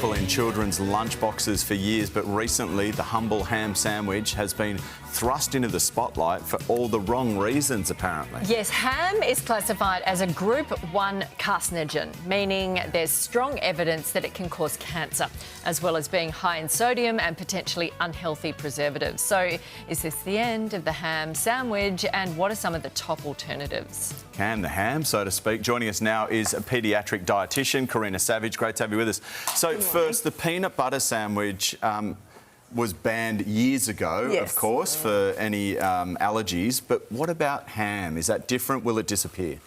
staple in children's lunchboxes for years, but recently the humble ham sandwich has been thrust into the spotlight for all the wrong reasons, apparently. Yes, ham is classified as a Group 1 carcinogen, meaning there's strong evidence that it can cause cancer, as well as being high in sodium and potentially unhealthy preservatives. So is this the end of the ham sandwich, and what are some of the top alternatives? Can the ham, so to speak. Joining us now is a paediatric dietitian, Karina Savage. Great to have you with us. So first, the peanut butter sandwich was banned years ago, of course, for any allergies. But what about ham? Is that different? Will it disappear?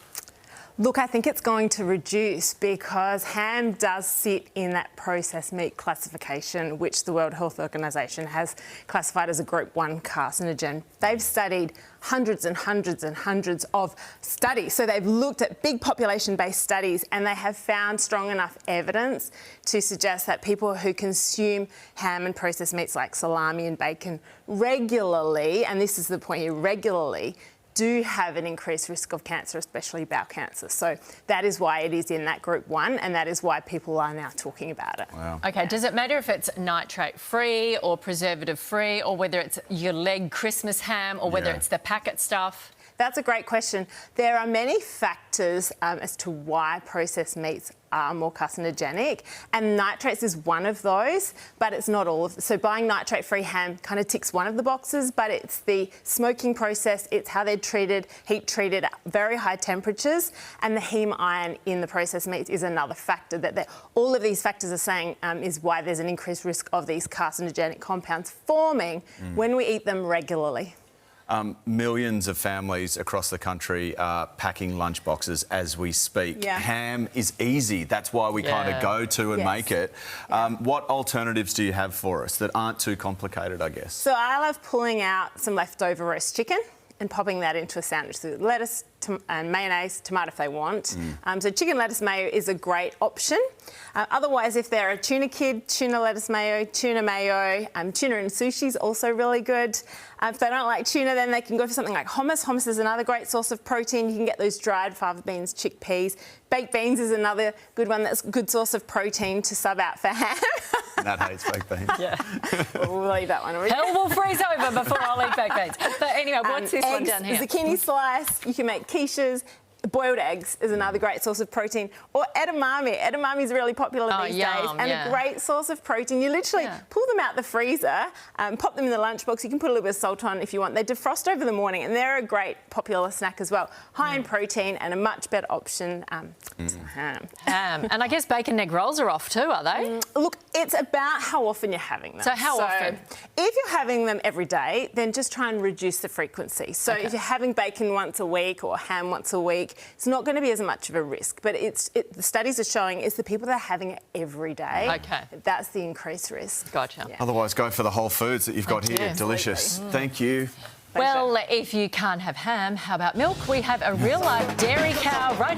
Look, I think it's going to reduce because ham does sit in that processed meat classification, which the World Health Organization has classified as a Group 1 carcinogen. They've studied hundreds and hundreds and hundreds of studies. So they've looked at big population-based studies, and they have found strong enough evidence to suggest that people who consume ham and processed meats like salami and bacon regularly, and this is the point here, regularly, do have an increased risk of cancer, especially bowel cancer. So that is why it is in that Group 1, and that is why people are now talking about it. Wow. OK, does it matter if it's nitrate-free or preservative-free, or whether it's your leg Christmas ham, or whether it's the packet stuff? That's a great question. There are many factors as to why processed meats are more carcinogenic, and nitrates is one of those, but it's not all of them. So buying nitrate-free ham kind of ticks one of the boxes, but it's the smoking process, it's how they're treated, heat-treated at very high temperatures, and the heme iron in the processed meats is another factor that all of these factors are saying is why there's an increased risk of these carcinogenic compounds forming when we eat them regularly. Millions of families across the country are packing lunchboxes as we speak. Ham is easy. That's why we kind of go to and make it. What alternatives do you have for us that aren't too complicated, I guess? So I love pulling out some leftover roast chicken and popping that into a sandwich. So lettuce and mayonnaise, tomato if they want. So chicken lettuce mayo is a great option. Otherwise, if they're a tuna kid, tuna lettuce mayo, tuna mayo. Tuna and sushi is also really good. If they don't like tuna, then they can go for something like hummus. Hummus is another great source of protein. You can get those dried fava beans, chickpeas. Baked beans is another good one that's a good source of protein to sub out for ham. Nat hates baked beans. We'll leave that one. Hell will freeze over before I'll eat baked beans. But anyway, what's this one down here? Zucchini slice. You can make quiches. Boiled eggs is another great source of protein. Or edamame. Edamame is really popular these days, and a great source of protein. You literally pull them out the freezer, pop them in the lunchbox. You can put a little bit of salt on if you want. They defrost over the morning, and they're a great popular snack as well. High in protein and a much better option to ham. And I guess bacon egg rolls are off too, are they? Look, it's about how often you're having them. So how often? If you're having them every day, then just try and reduce the frequency. So if you're having bacon once a week or ham once a week, it's not going to be as much of a risk, but the studies are showing it's the people that are having it every day. That's the increased risk. Gotcha. Otherwise, go for the whole foods that you've got here. Delicious. Thank you. Well, if you can't have ham, how about milk? We have a real life dairy cow right here.